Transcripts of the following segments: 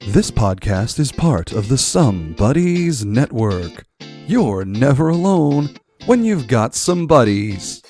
This podcast is part of the Some Buddies Network. You're never alone when you've got some buddies.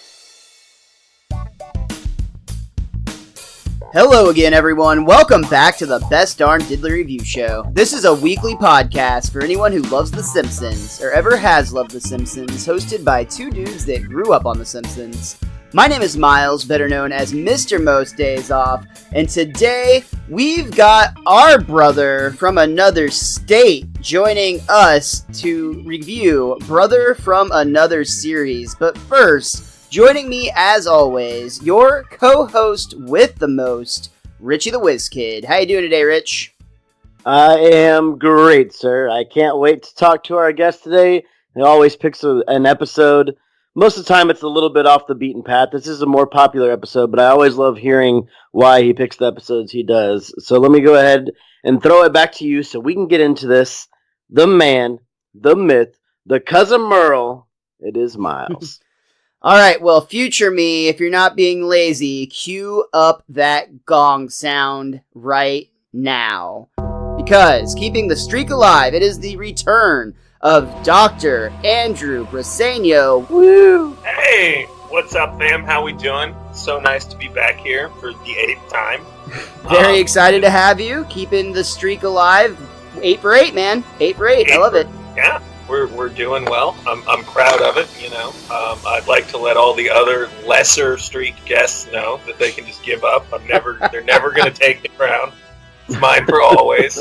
Hello again, everyone. Welcome back to the Best Darn Diddly Review Show. This is a weekly podcast for anyone who loves The Simpsons, or ever has loved The Simpsons, hosted by two dudes that grew up on The Simpsons. My name is Miles, better known as Mr. Most Days Off, and today we've got our brother from another state joining us to review Brother from Another Series. But first, joining me as always, your co-host with the most, Richie the Whiz Kid. How you doing today, Rich? I am great, sir. I can't wait to talk to our guest today. He always picks an episode. Most of the time, it's a little bit off the beaten path. This is a more popular episode, but I always love hearing why he picks the episodes he does. So let me go ahead and throw it back to you so we can get into this. The man, the myth, the cousin Merle. It is Miles. All right, well, future me, if you're not being lazy, cue up that gong sound right now. Because keeping the streak alive, it is the return of Dr. Andrew Briseño. Woo! Hey, what's up, fam? How we doing? So nice to be back here for the 8th time. Very excited to have you, keeping the streak alive. 8 for 8, man. 8 for 8. I love it. Yeah, we're doing well. I'm proud of it, you know. I'd like to let all the other lesser streak guests know that they can just give up. They're never going to take the crown. It's mine for always.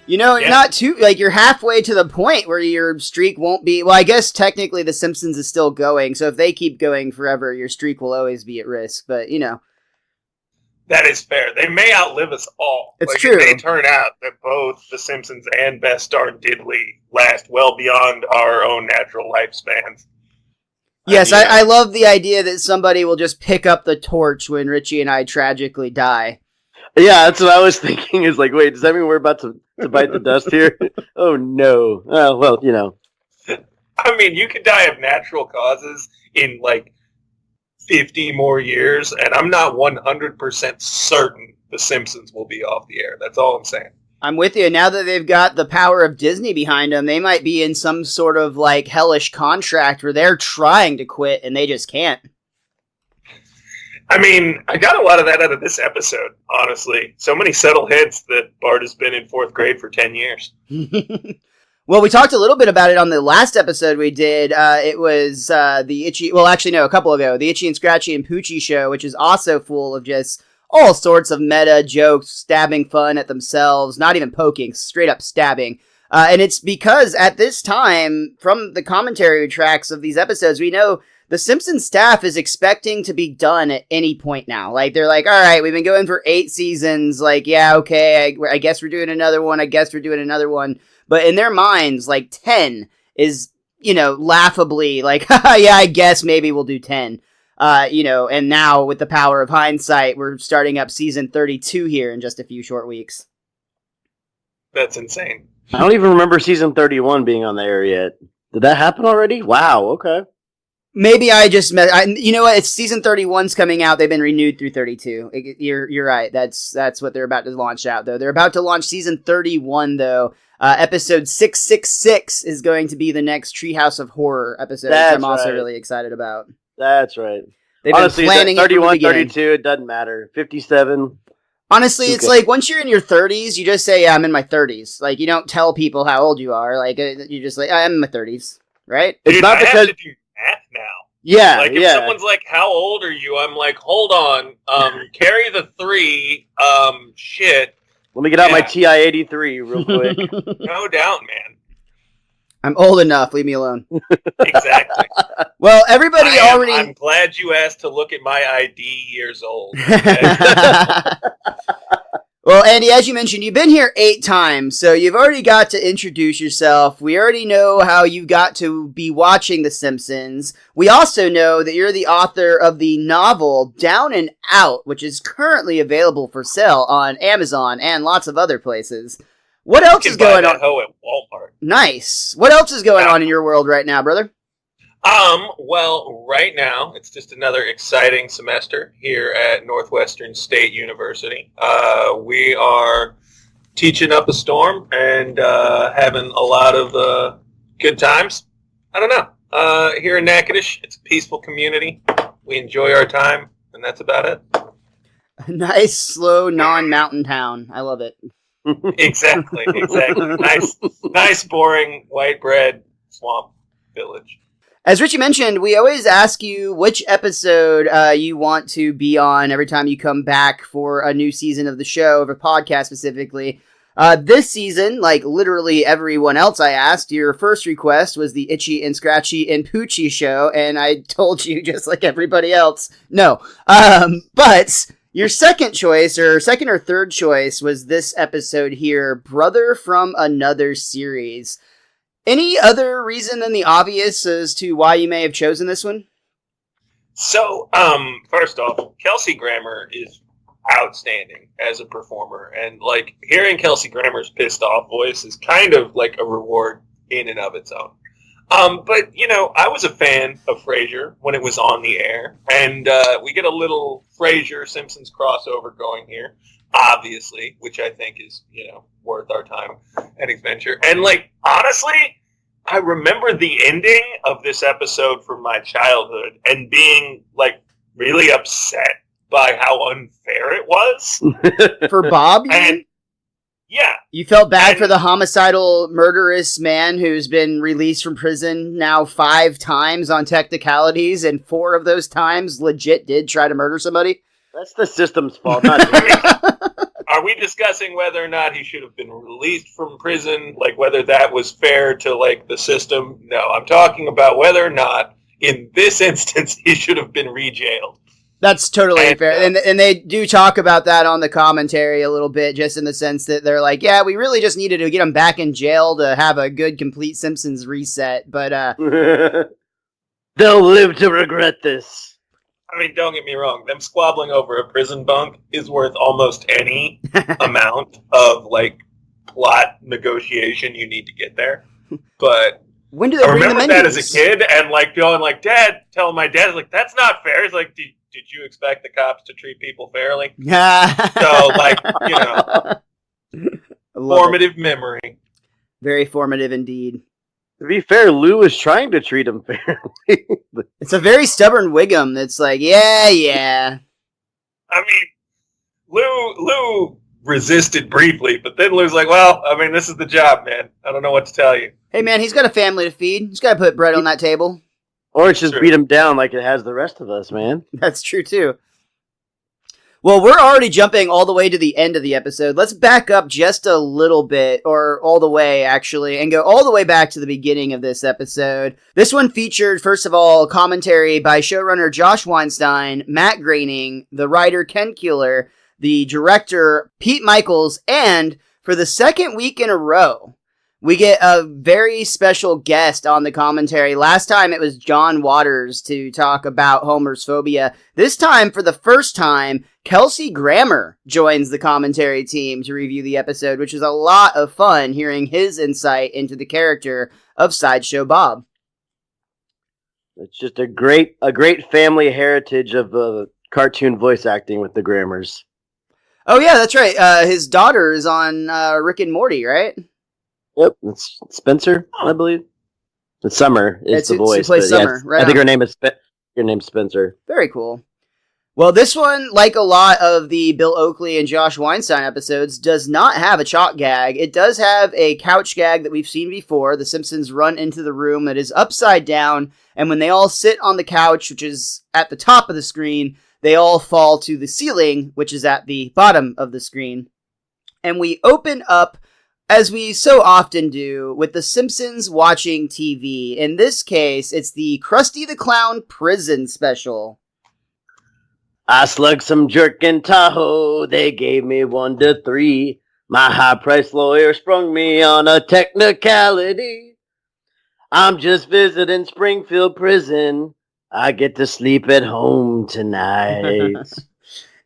You know, not too, like, you're halfway to the point where your streak won't be, well, I guess technically The Simpsons is still going, so if they keep going forever, your streak will always be at risk, but, you know. That is fair. They may outlive us all. It's true. It may turn out that both The Simpsons and Best Darn Diddly last well beyond our own natural lifespans. Yes, I love the idea that somebody will just pick up the torch when Richie and I tragically die. Yeah, that's what I was thinking. Is like, wait, does that mean we're about to bite the dust here? Oh, no. Well, you know. I mean, you could die of natural causes in, like, 50 more years, and I'm not 100% certain The Simpsons will be off the air. That's all I'm saying. I'm with you. Now that they've got the power of Disney behind them, they might be in some sort of, like, hellish contract where they're trying to quit and they just can't. I mean, I got a lot of that out of this episode, honestly. So many subtle hints that Bart has been in 4th grade for 10 years. Well, we talked a little bit about it on the last episode we did. It was the Itchy... Well, actually, no, a couple ago. The Itchy and Scratchy and Poochie show, which is also full of just all sorts of meta jokes, stabbing fun at themselves, not even poking, straight up stabbing. And it's because at this time, from the commentary tracks of these episodes, we know the Simpsons staff is expecting to be done at any point now. Like, they're like, all right, we've been going for 8 seasons. Like, yeah, okay, I guess we're doing another one. But in their minds, like, 10 is, you know, laughably like, yeah, I guess maybe we'll do 10. You know, and now with the power of hindsight, we're starting up season 32 here in just a few short weeks. That's insane. I don't even remember season 31 being on the air yet. Did that happen already? Wow, okay. Maybe I just you know what? It's season 31's coming out. They've been renewed through 32. You're right. That's what they're about to launch out, though. They're about to launch season 31, though. Episode 666 is going to be the next Treehouse of Horror episode, which I'm also really excited about. That's right. They've Honestly, been planning 31, it from the 32, it doesn't matter. 57. Honestly, it's like, once you're in your 30s, you just say, yeah, I'm in my 30s. Like, you don't tell people how old you are. Like, you're just like, I'm in my 30s, right? It's Dude, not I because... have to do math now. Yeah, like if someone's like, "How old are you?" I'm like, "Hold on, carry the 3, shit." Let me get out my TI-83 real quick. No doubt, man. I'm old enough. Leave me alone. Exactly. Well, everybody already. I'm glad you asked to look at my ID years old. Well, Andy, as you mentioned, you've been here 8 times, so you've already got to introduce yourself. We already know how you got to be watching The Simpsons. We also know that you're the author of the novel Down and Out, which is currently available for sale on Amazon and lots of other places. What else is going on? Hoe at Walmart. Nice. What else is going on in your world right now, brother? Well, right now, it's just another exciting semester here at Northwestern State University. We are teaching up a storm and having a lot of good times. I don't know. Here in Natchitoches, it's a peaceful community. We enjoy our time, and that's about it. A nice, slow, non-mountain town. I love it. Exactly. Nice, boring, white bread swamp village. As Richie mentioned, we always ask you which episode you want to be on every time you come back for a new season of the show, of a podcast specifically. This season, like literally everyone else I asked, your first request was the Itchy and Scratchy and Poochie show, and I told you, just like everybody else, no. But your second or third choice was this episode here, Brother from Another Series. Any other reason than the obvious as to why you may have chosen this one? So, first off, Kelsey Grammer is outstanding as a performer, and like hearing Kelsey Grammer's pissed off voice is kind of like a reward in and of its own. But you know, I was a fan of Fraiser when it was on the air, and we get a little Fraiser Simpsons crossover going here, obviously, which I think is, you know, worth our time and adventure. And like, honestly, I remember the ending of this episode from my childhood and being like really upset by how unfair it was. For Bob, you mean? Yeah. You felt bad for the homicidal, murderous man who's been released from prison now 5 times on technicalities, and 4 of those times legit did try to murder somebody? That's the system's fault, not Are we discussing whether or not he should have been released from prison? Like, whether that was fair to, like, the system? No, I'm talking about whether or not, in this instance, he should have been re-jailed. That's totally fair. And they do talk about that on the commentary a little bit, just in the sense that they're like, yeah, we really just needed to get him back in jail to have a good, complete Simpsons reset. But they'll live to regret this. I mean, don't get me wrong. Them squabbling over a prison bunk is worth almost any amount of, like, plot negotiation you need to get there. But when do they I bring remember the that menus? as a kid and, like, going, like, telling my dad, like, that's not fair. He's like, did you expect the cops to treat people fairly? So, like, you know, formative memory. Very formative indeed. To be fair, Lou was trying to treat him fairly. It's a very stubborn Wiggum that's like, yeah. I mean, Lou resisted briefly, but then Lou's like, well, I mean, this is the job, man. I don't know what to tell you. Hey, man, he's got a family to feed. He's got to put bread on that table. Or it's just beat him down like it has the rest of us, man. That's true, too. Well, we're already jumping all the way to the end of the episode. Let's back up just a little bit, or all the way, actually, and go all the way back to the beginning of this episode. This one featured, first of all, commentary by showrunner Josh Weinstein, Matt Groening, the writer Ken Keeler, the director Pete Michaels, and for the second week in a row, we get a very special guest on the commentary. Last time it was John Waters to talk about Homer's phobia. This time, for the first time, Kelsey Grammer joins the commentary team to review the episode, which is a lot of fun hearing his insight into the character of Sideshow Bob. It's just a great family heritage of cartoon voice acting with the Grammers. Oh yeah, that's right. His daughter is on Rick and Morty, right? Yep, it's Spencer, I believe. It's Summer is the voice. Plays Summer, right? I think her name's Spencer. Very cool. Well, this one, like a lot of the Bill Oakley and Josh Weinstein episodes, does not have a chalk gag. It does have a couch gag that we've seen before. The Simpsons run into the room that is upside down, and when they all sit on the couch, which is at the top of the screen, they all fall to the ceiling, which is at the bottom of the screen. And we open up, as we so often do, with the Simpsons watching TV. In this case, it's the Krusty the Clown prison special. I slugged some jerk in Tahoe. They gave me 1 to 3. My high-priced lawyer sprung me on a technicality. I'm just visiting Springfield Prison. I get to sleep at home tonight.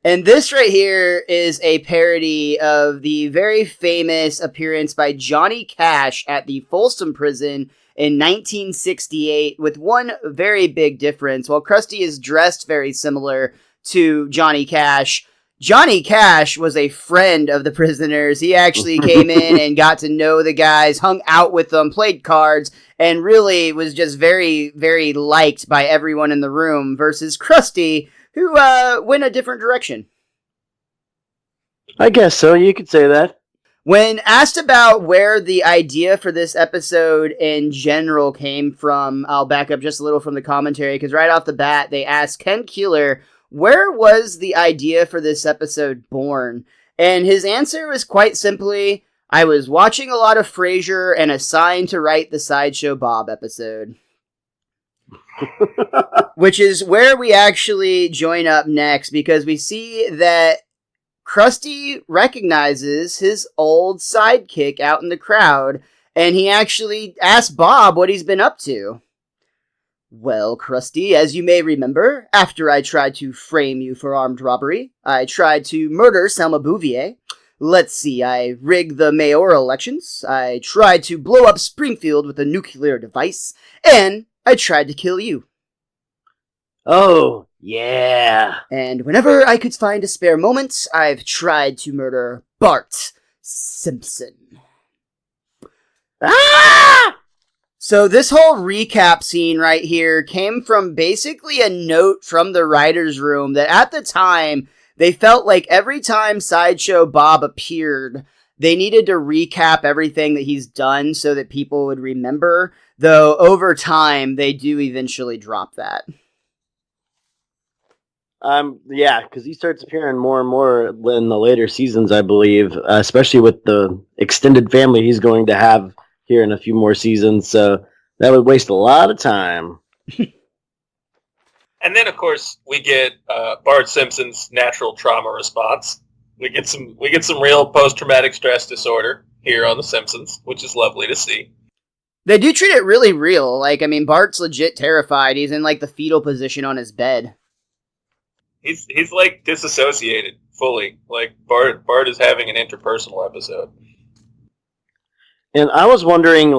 And this right here is a parody of the very famous appearance by Johnny Cash at the Folsom Prison in 1968 with one very big difference. While Krusty is dressed very similar to Johnny Cash, Johnny Cash was a friend of the prisoners. He actually came in and got to know the guys, hung out with them, played cards, and really was just very, very liked by everyone in the room versus Krusty, who went a different direction. I guess so. You could say that. When asked about where the idea for this episode in general came from, I'll back up just a little from the commentary, because right off the bat, they asked Ken Keeler, where was the idea for this episode born? And his answer was quite simply, I was watching a lot of Fraiser and assigned to write the Sideshow Bob episode. Which is where we actually join up next, because we see that Krusty recognizes his old sidekick out in the crowd, and he actually asks Bob what he's been up to. Well, Krusty, as you may remember, after I tried to frame you for armed robbery, I tried to murder Selma Bouvier. Let's see, I rigged the mayoral elections, I tried to blow up Springfield with a nuclear device, and I tried to kill you. Oh, yeah. And whenever I could find a spare moment, I've tried to murder Bart Simpson. Ah! So this whole recap scene right here came from basically a note from the writer's room that at the time, they felt like every time Sideshow Bob appeared, they needed to recap everything that he's done so that people would remember, though over time, they do eventually drop that. Yeah, because he starts appearing more and more in the later seasons, I believe, especially with the extended family he's going to have here in a few more seasons, so that would waste a lot of time. And then, of course, we get Bart Simpson's natural trauma response. We get some real post-traumatic stress disorder here on The Simpsons, which is lovely to see. They do treat it really real. Bart's legit terrified. He's in, the fetal position on his bed. He's disassociated fully. Bart is having an interpersonal episode. And I was wondering,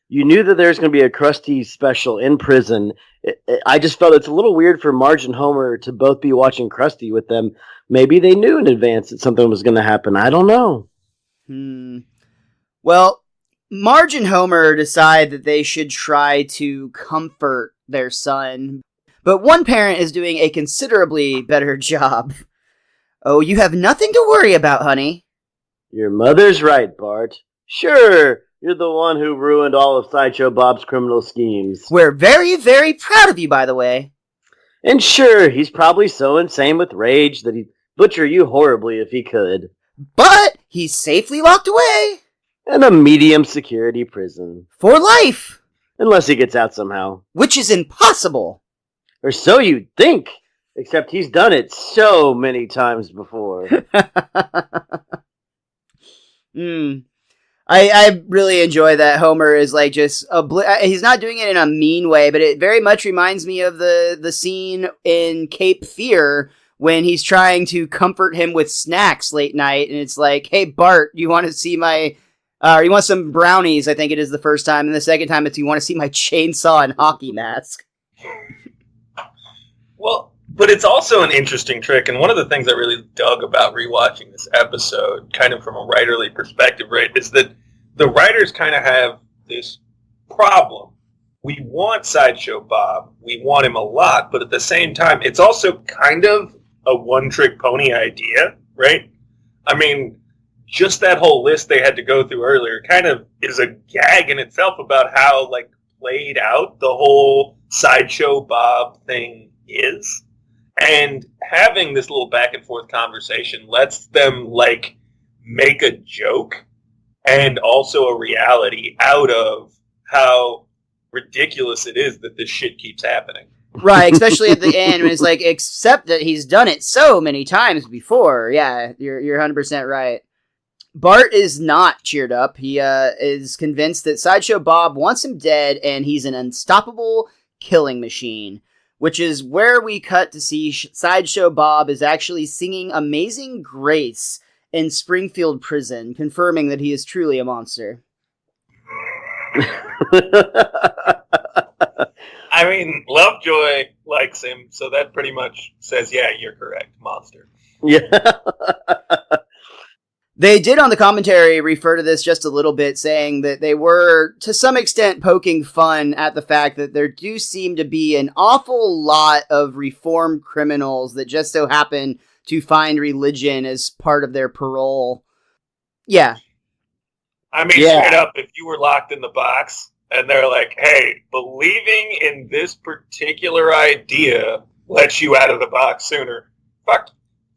you knew that there's going to be a Krusty special in prison. I just felt it's a little weird for Marge and Homer to both be watching Krusty with them. Maybe they knew in advance that something was going to happen. I don't know. Well, Marge and Homer decide that they should try to comfort their son, but one parent is doing a considerably better job. Oh, you have nothing to worry about, honey. Your mother's right, Bart. Sure, you're the one who ruined all of Sideshow Bob's criminal schemes. We're very, very proud of you, by the way. And sure, he's probably so insane with rage that he'd butcher you horribly if he could. But he's safely locked away. In a medium security prison. For life. Unless he gets out somehow. Which is impossible. Or so you'd think. Except he's done it so many times before. I really enjoy that Homer is he's not doing it in a mean way, but it very much reminds me of the scene in Cape Fear when he's trying to comfort him with snacks late night, and it's like, hey Bart, you want to see my, you want some brownies? I think it is the first time, and the second time it's you want to see my chainsaw and hockey mask. Well, but it's also an interesting trick, and one of the things I really dug about rewatching this episode, kind of from a writerly perspective, right, is that the writers kind of have this problem. We want Sideshow Bob, we want him a lot, but at the same time, it's also kind of a one-trick pony idea, right? I mean, just that whole list they had to go through earlier kind of is a gag in itself about how, played out the whole Sideshow Bob thing is. And having this little back and forth conversation lets them make a joke and also a reality out of how ridiculous it is that this shit keeps happening. Right, especially at the end when it's except that he's done it so many times before. Yeah, you're 100% right. Bart is not cheered up. He is convinced that Sideshow Bob wants him dead and he's an unstoppable killing machine. Which is where we cut to see Sideshow Bob is actually singing Amazing Grace in Springfield Prison, confirming that he is truly a monster. I mean, Lovejoy likes him, so that pretty much says, yeah, you're correct, monster. Yeah. They did on the commentary refer to this just a little bit, saying that they were, to some extent, poking fun at the fact that there do seem to be an awful lot of reformed criminals that just so happen to find religion as part of their parole. Yeah. I mean, straight up, if you were locked in the box and they're like, hey, believing in this particular idea lets you out of the box sooner, fuck,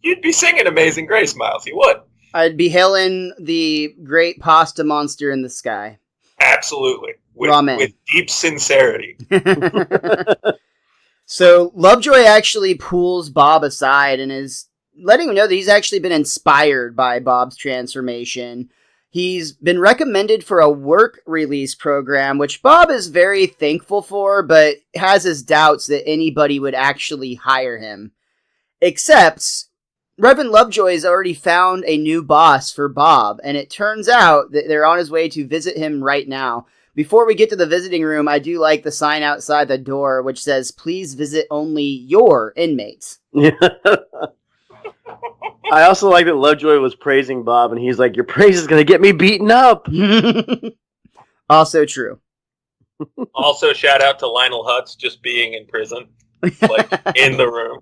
you'd be singing Amazing Grace, Miles. You would. I'd be hailing the great pasta monster in the sky. Absolutely. Ramen. With deep sincerity. So Lovejoy actually pulls Bob aside and is letting him know that he's actually been inspired by Bob's transformation. He's been recommended for a work release program, which Bob is very thankful for, but has his doubts that anybody would actually hire him. Except Reverend Lovejoy's already found a new boss for Bob, and it turns out that they're on his way to visit him right now. Before we get to the visiting room, I do like the sign outside the door, which says, please visit only your inmates. I also like that Lovejoy was praising Bob, and he's like, your praise is going to get me beaten up. Also true. Also, shout out to Lionel Hutz just being in prison, like, in the room.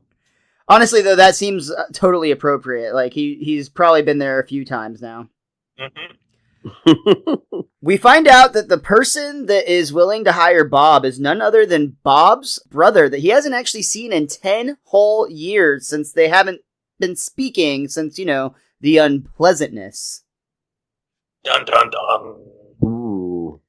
Honestly, though, that seems totally appropriate. Like, he's probably been there a few times now. Mm-hmm. We find out that the person that is willing to hire Bob is none other than Bob's brother that he hasn't actually seen in 10 whole years since they haven't been speaking since, the unpleasantness. Dun, dun, dun. Ooh.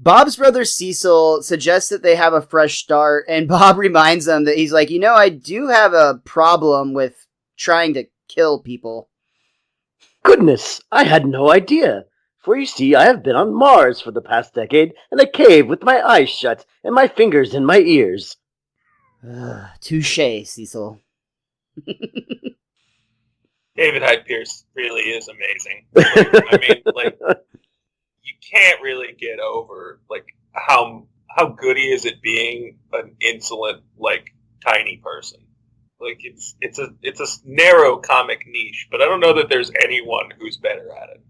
Bob's brother Cecil suggests that they have a fresh start, and Bob reminds them that he's like, I do have a problem with trying to kill people. Goodness, I had no idea. For you see, I have been on Mars for the past decade, in a cave with my eyes shut and my fingers in my ears. Touché, Cecil. David Hyde Pierce really is amazing. You can't really get over how good he is at being an insolent, tiny person. It's a narrow comic niche, but I don't know that there's anyone who's better at it.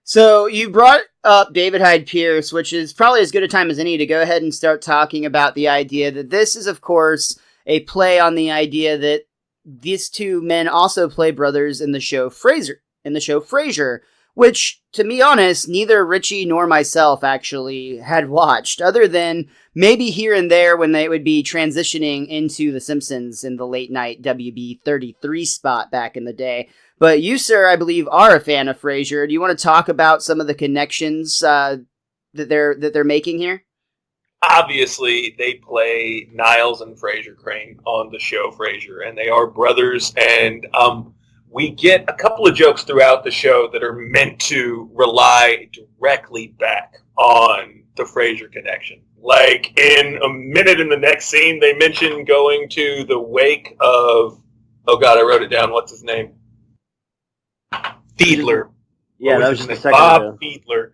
So you brought up David Hyde Pierce, which is probably as good a time as any to go ahead and start talking about the idea that this is, of course, a play on the idea that these two men also play brothers in the show Fraiser, which, to be honest, neither Richie nor myself actually had watched, other than maybe here and there when they would be transitioning into The Simpsons in the late night WB 33 spot back in the day. But you, sir, I believe, are a fan of Fraiser. Do you want to talk about some of the connections that they're making here? Obviously, they play Niles and Frasier Crane on the show Frasier, and they are brothers, and we get a couple of jokes throughout the show that are meant to rely directly back on the Frasier connection. Like, in a minute in the next scene, they mention going to the wake of, oh god, I wrote it down, what's his name? Fiedler. Yeah, that was just the second Bob Fiedler,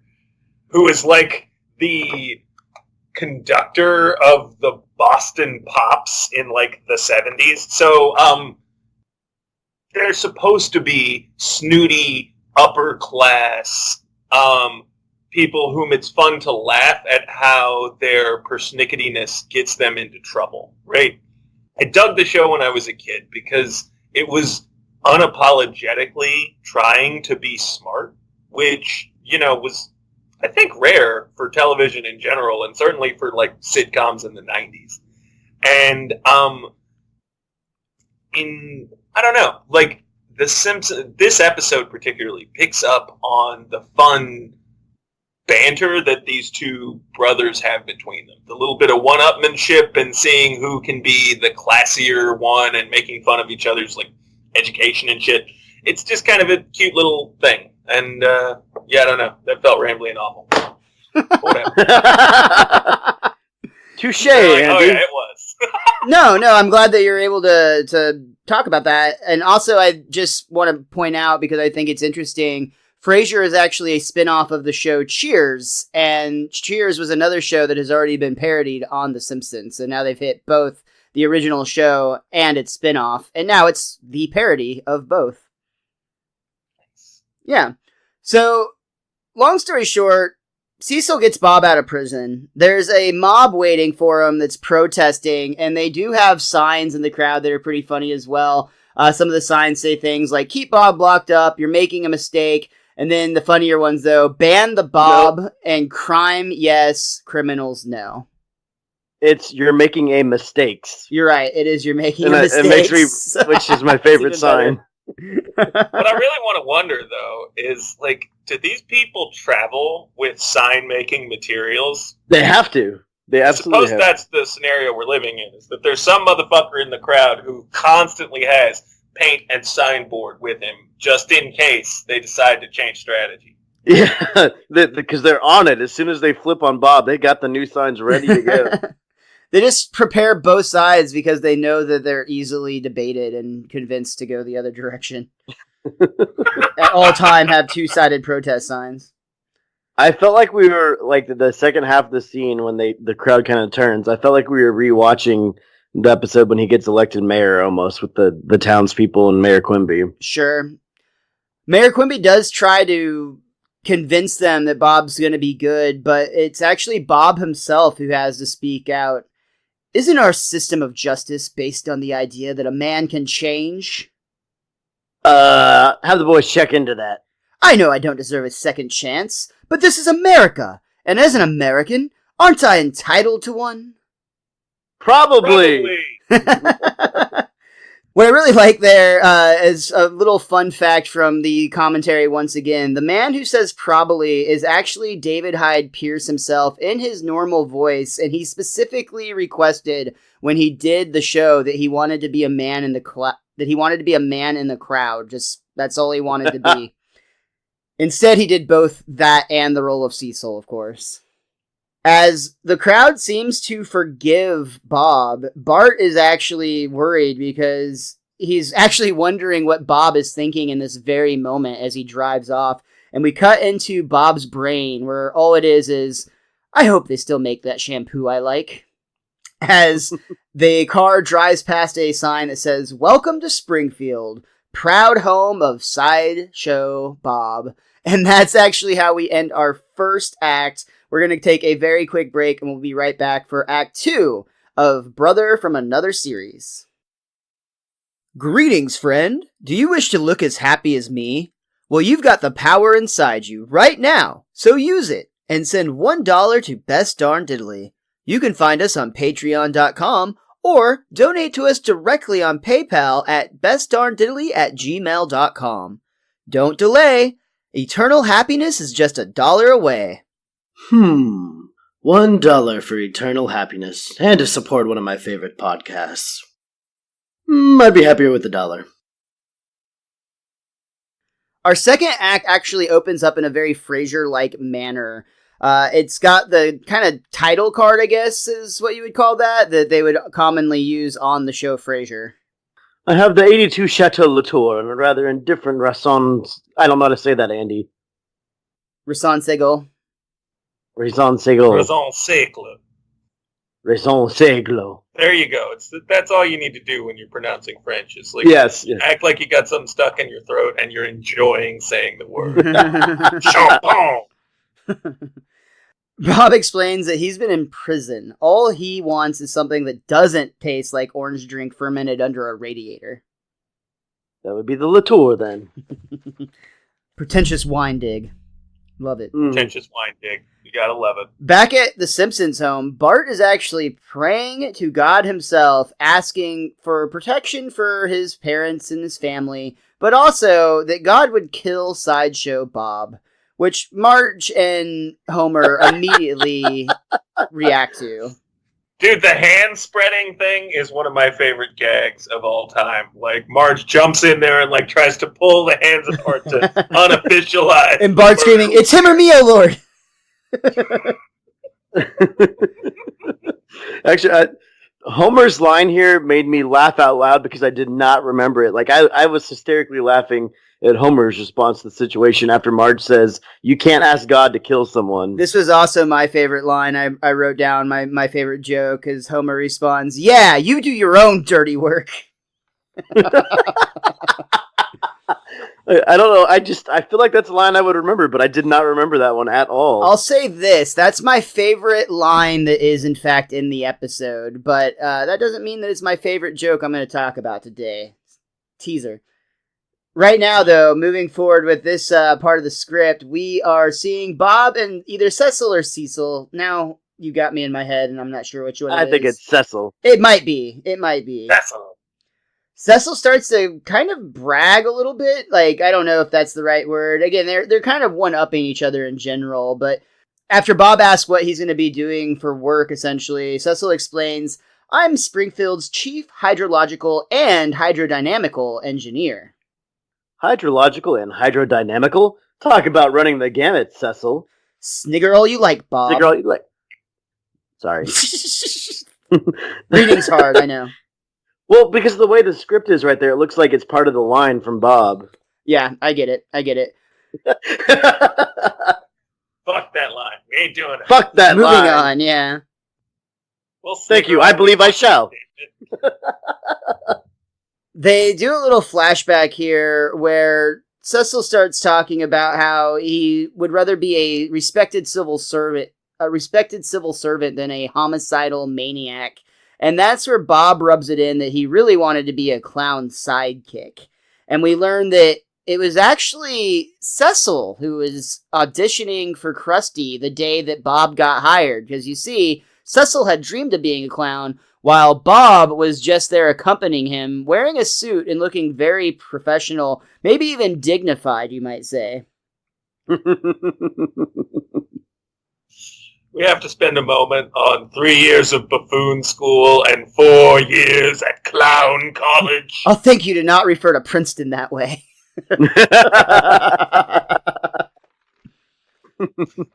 who is the conductor of the Boston Pops in the 70s. So they're supposed to be snooty, upper class people whom it's fun to laugh at how their persnicketyness gets them into trouble, right? I dug the show when I was a kid because it was unapologetically trying to be smart, which, was, I think, rare for television in general, and certainly for sitcoms in the 90s. And I don't know, The Simpsons, this episode particularly picks up on the fun banter that these two brothers have between them. The little bit of one-upmanship and seeing who can be the classier one and making fun of each other's education and shit. It's just kind of a cute little thing. And I don't know. That felt rambly and awful. Whatever. Touche, Andy. Andy. Oh yeah, it was. No, I'm glad that you're able to talk about that. And also, I just want to point out, because I think it's interesting, Fraiser is actually a spin-off of the show Cheers, and Cheers was another show that has already been parodied on The Simpsons. So now they've hit both the original show and its spin-off, and now it's the parody of both. Yeah. So, long story short, Cecil gets Bob out of prison. There's a mob waiting for him that's protesting, and they do have signs in the crowd that are pretty funny as well. Some of the signs say things like, keep Bob locked up, you're making a mistake. And then the funnier ones, though, ban the Bob, and crime, yes, criminals, no. It's you're making a mistakes. You're right, it is you're making a mistake. It makes me, which is my favorite sign. What I really want to wonder, though, is, like, do these people travel with sign-making materials? They have to. They absolutely Suppose that's the scenario we're living in, is that there's some motherfucker in the crowd who constantly has paint and signboard with him, just in case they decide to change strategy. Yeah, because they're on it. As soon as they flip on Bob, they got the new signs ready to go. They just prepare both sides because they know that they're easily debated and convinced to go the other direction. At all time, have two-sided protest signs. I felt like we were, like, the second half of the scene when the crowd kind of turns, I felt like we were rewatching the episode when he gets elected mayor almost with the townspeople and Mayor Quimby. Sure. Mayor Quimby does try to convince them that Bob's going to be good, but it's actually Bob himself who has to speak out. Isn't our system of justice based on the idea that a man can change? Have the boys check into that. I know I don't deserve a second chance, but this is America, and as an American, aren't I entitled to one? Probably. What I really like there is a little fun fact from the commentary once again. The man who says probably is actually David Hyde Pierce himself in his normal voice, and he specifically requested when he did the show that he wanted to be a man in the crowd. Just that's all he wanted to be. Instead, he did both that and the role of Cecil, of course. As the crowd seems to forgive Bob, Bart is actually worried because he's actually wondering what Bob is thinking in this very moment as he drives off. And we cut into Bob's brain where all it is, I hope they still make that shampoo I like. As the car drives past a sign that says, welcome to Springfield, proud home of Sideshow Bob. And that's actually how we end our first act. We're going to take a very quick break, and we'll be right back for Act 2 of Brother from Another Series. Greetings, friend. Do you wish to look as happy as me? Well, you've got the power inside you right now, so use it, and send $1 to Best Darn Diddly. You can find us on Patreon.com, or donate to us directly on PayPal at bestdarndiddly@gmail.com. Don't delay. Eternal happiness is just $1 away. $1 for eternal happiness, and to support one of my favorite podcasts. I'd be happier with $1. Our second act actually opens up in a very Fraiser-like manner. It's got the kind of title card, I guess, is what you would call that they would commonly use on the show Fraiser. I have the 82 Chateau Latour and a rather indifferent Raison. I don't know how to say that, Andy. Raison Segel. Raison Segel. Raison Segle. Raison Seglo. There you go. That's all you need to do when you're pronouncing French. Is like yes. Act like you got something stuck in your throat and you're enjoying saying the word. Champagne. Bob explains that he's been in prison. All he wants is something that doesn't taste like orange drink fermented under a radiator. That would be the Latour, then. Pretentious wine dig. Love it. Pretentious wine dig. You gotta love it. Back at the Simpsons home, Bart is actually praying to God himself, asking for protection for his parents and his family, but also that God would kill Sideshow Bob, which Marge and Homer immediately react to. Dude, the hand spreading thing is one of my favorite gags of all time. Like, Marge jumps in there and, like, tries to pull the hands apart to unofficialize. And Bart screaming, "It's him or me, oh Lord!" Actually, Homer's line here made me laugh out loud because I did not remember it. Like, I was hysterically laughing at Homer's response to the situation after Marge says, "You can't ask God to kill someone." This was also my favorite line. I wrote down my favorite joke as Homer responds, "Yeah, you do your own dirty work." I don't know. I feel like that's a line I would remember, but I did not remember that one at all. I'll say this. That's my favorite line that is, in fact, in the episode. But that doesn't mean that it's my favorite joke I'm going to talk about today. Teaser. Right now, though, moving forward with this part of the script, we are seeing Bob and either Cecil or Cecil. Now, you got me in my head, and I'm not sure which one it is. I think it's Cecil. It might be. Cecil. Cecil starts to kind of brag a little bit. Like, I don't know if that's the right word. Again, they're kind of one-upping each other in general. But after Bob asks what he's going to be doing for work, essentially, Cecil explains, "I'm Springfield's chief hydrological and hydrodynamical engineer." Hydrological and hydrodynamical? Talk about running the gamut, Cecil. Snigger all you like, Bob. Snigger all you like. Sorry. Reading's hard, I know. Well, because of the way the script is right there, it looks like it's part of the line from Bob. Yeah, I get it. Fuck that line. We ain't doing it. Fuck that Moving line. on, yeah. Well, Thank you. I believe I shall. They do a little flashback here where Cecil starts talking about how he would rather be a respected civil servant than a homicidal maniac. And that's where Bob rubs it in that he really wanted to be a clown sidekick. And we learn that it was actually Cecil who was auditioning for Krusty the day that Bob got hired. Because you see, Cecil had dreamed of being a clown, while Bob was just there accompanying him, wearing a suit and looking very professional, maybe even dignified, you might say. We have to spend a moment on 3 years of buffoon school and 4 years at clown college. I'll thank you to not refer to Princeton that way.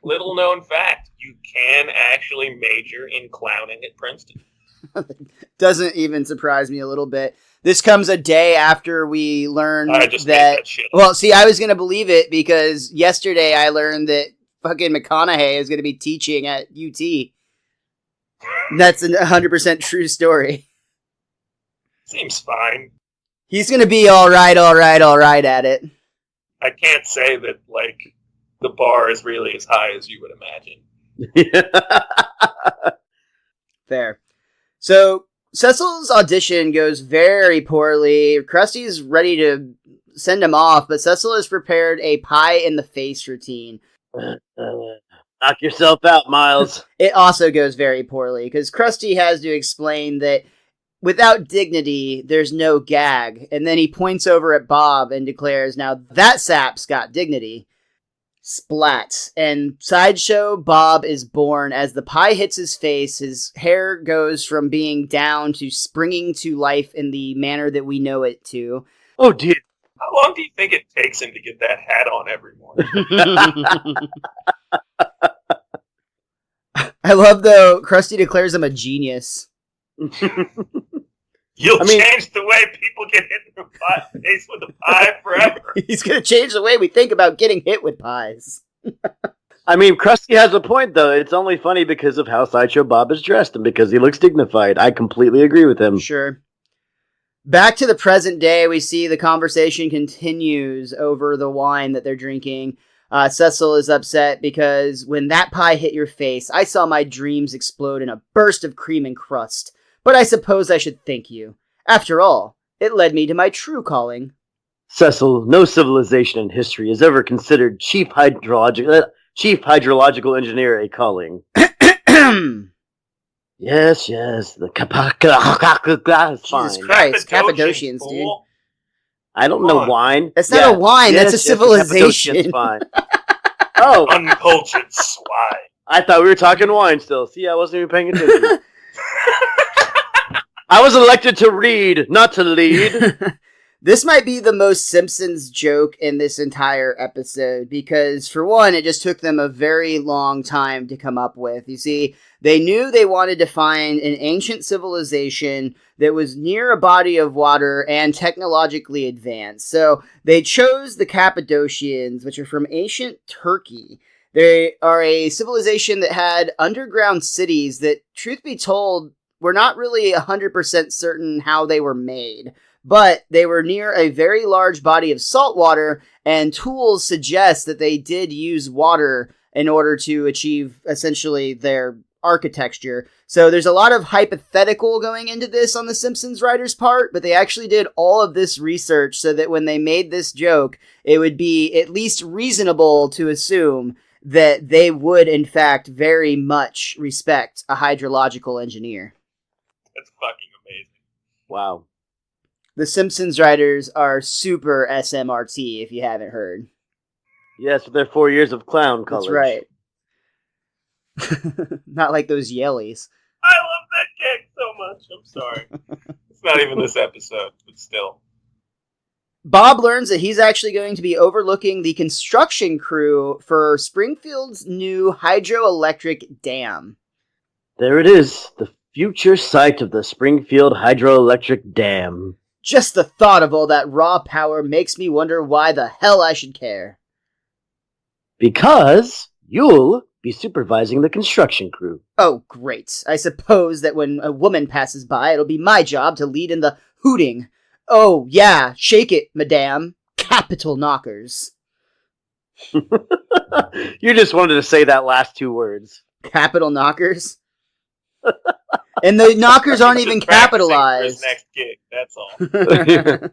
Little known fact, you can actually major in clowning at Princeton. Doesn't even surprise me a little bit. This comes a day after we learn I just made that shit up. Well, see, I was going to believe it because yesterday I learned that fucking McConaughey is going to be teaching at UT. That's a 100% true story. Seems fine. He's going to be all right at it. I can't say that, like, the bar is really as high as you would imagine. Fair. So, Cecil's audition goes very poorly. Krusty's ready to send him off, but Cecil has prepared a pie-in-the-face routine. Knock yourself out, Miles. It also goes very poorly, because Krusty has to explain that without dignity, there's no gag. And then he points over at Bob and declares, "Now that sap's got dignity." Splat. And Sideshow Bob is born. As the pie hits his face, his hair goes from being down to springing to life in the manner that we know it to. Oh, dear. How long do you think it takes him to get that hat on every morning? I love, though, Krusty declares him a genius. You'll change the way people get hit in the face with a pie forever. He's going to change the way we think about getting hit with pies. I mean, Krusty has a point, though. It's only funny because of how Sideshow Bob is dressed and because he looks dignified. I completely agree with him. Sure. Back to the present day, we see the conversation continues over the wine that they're drinking. Cecil is upset because when that pie hit your face, I saw my dreams explode in a burst of cream and crust. But I suppose I should thank you. After all, it led me to my true calling. Cecil, no civilization in history has ever considered chief hydrological engineer a calling. Yes, the Jesus fine. Christ, Cappadocians, dude. I don't know wine. That's not a wine, that's a civilization. Cappadocian's fine. Oh, uncultured swine. I thought we were talking wine still. See, I wasn't even paying attention. I was elected to read, not to lead. This might be the most Simpsons joke in this entire episode because, for one, it just took them a very long time to come up with. You see, they knew they wanted to find an ancient civilization that was near a body of water and technologically advanced. So they chose the Cappadocians, which are from ancient Turkey. They are a civilization that had underground cities that, truth be told, were not really 100% certain how they were made. But they were near a very large body of salt water, and tools suggest that they did use water in order to achieve essentially their architecture. So there's a lot of hypothetical going into this on the Simpsons writers' part, but they actually did all of this research so that when they made this joke, it would be at least reasonable to assume that they would, in fact, very much respect a hydrological engineer. That's fucking amazing. Wow. The Simpsons writers are super SMRT, if you haven't heard. Yes, with their 4 years of clown college. That's right. Not like those Yellies. I love that gag so much. I'm sorry. It's not even this episode, but still. Bob learns that he's actually going to be overlooking the construction crew for Springfield's new hydroelectric dam. There it is, the future site of the Springfield hydroelectric dam. Just the thought of all that raw power makes me wonder why the hell I should care. Because you'll be supervising the construction crew. Oh, great. I suppose that when a woman passes by, it'll be my job to lead in the hooting. Oh, yeah, shake it, madame. Capital knockers. You just wanted to say that last two words. Capital knockers? And the knockers aren't even capitalized. For his next gig, that's all.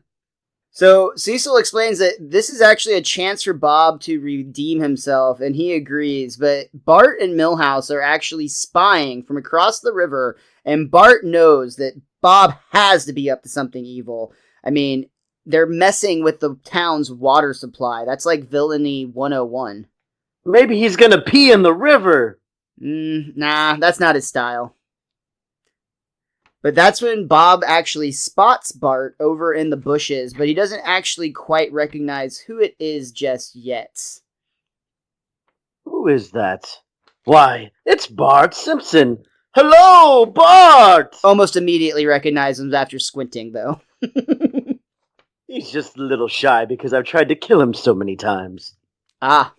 So Cecil explains that this is actually a chance for Bob to redeem himself, and he agrees. But Bart and Milhouse are actually spying from across the river, and Bart knows that Bob has to be up to something evil. I mean, they're messing with the town's water supply. That's like villainy 101. Maybe he's gonna pee in the river. Nah, that's not his style. But that's when Bob actually spots Bart over in the bushes, but he doesn't actually quite recognize who it is just yet. Who is that? Why, it's Bart Simpson. Hello, Bart! Almost immediately recognize him after squinting, though. He's just a little shy because I've tried to kill him so many times. Ah.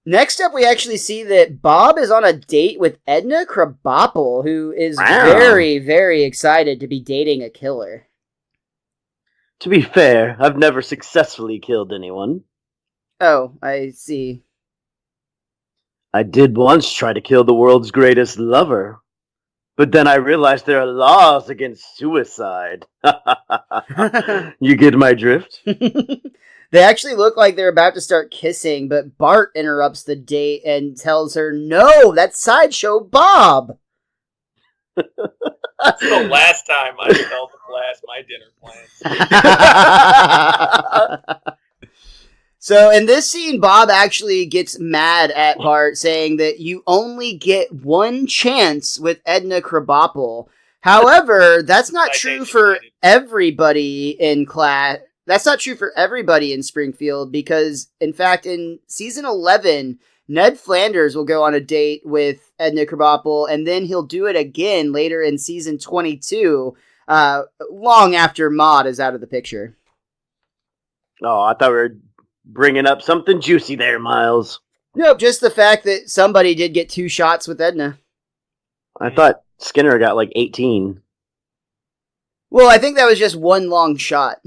Next up, we actually see that Bob is on a date with Edna Krabappel, who is very, very excited to be dating a killer. To be fair, I've never successfully killed anyone. Oh, I see. I did once try to kill the world's greatest lover, but then I realized there are laws against suicide. You get my drift? They actually look like they're about to start kissing, but Bart interrupts the date and tells her, no, that's Sideshow Bob! That's the last time I felt to blast my dinner plans. So in this scene, Bob actually gets mad at Bart, saying that you only get one chance with Edna Krabappel. However, that's not true for everybody in class. That's not true for everybody in Springfield because, in fact, in season 11, Ned Flanders will go on a date with Edna Krabappel, and then he'll do it again later in season 22, long after Maude is out of the picture. Oh, I thought we were bringing up something juicy there, Miles. Nope, just the fact that somebody did get 2 shots with Edna. I thought Skinner got like 18. Well, I think that was just one long shot.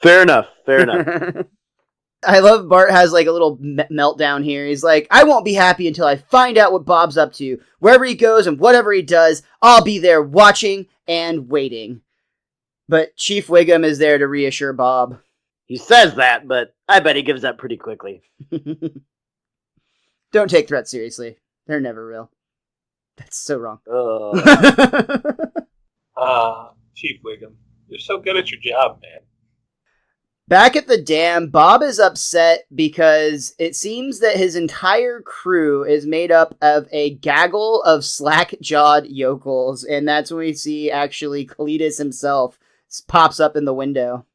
Fair enough. I love Bart has like a little meltdown here. He's like, I won't be happy until I find out what Bob's up to. Wherever he goes and whatever he does, I'll be there watching and waiting. But Chief Wiggum is there to reassure Bob. He says that, but I bet he gives up pretty quickly. Don't take threats seriously. They're never real. That's so wrong. Chief Wiggum, you're so good at your job, man. Back at the dam, Bob is upset because it seems that his entire crew is made up of a gaggle of slack-jawed yokels, and that's when we see actually Cletus himself pops up in the window.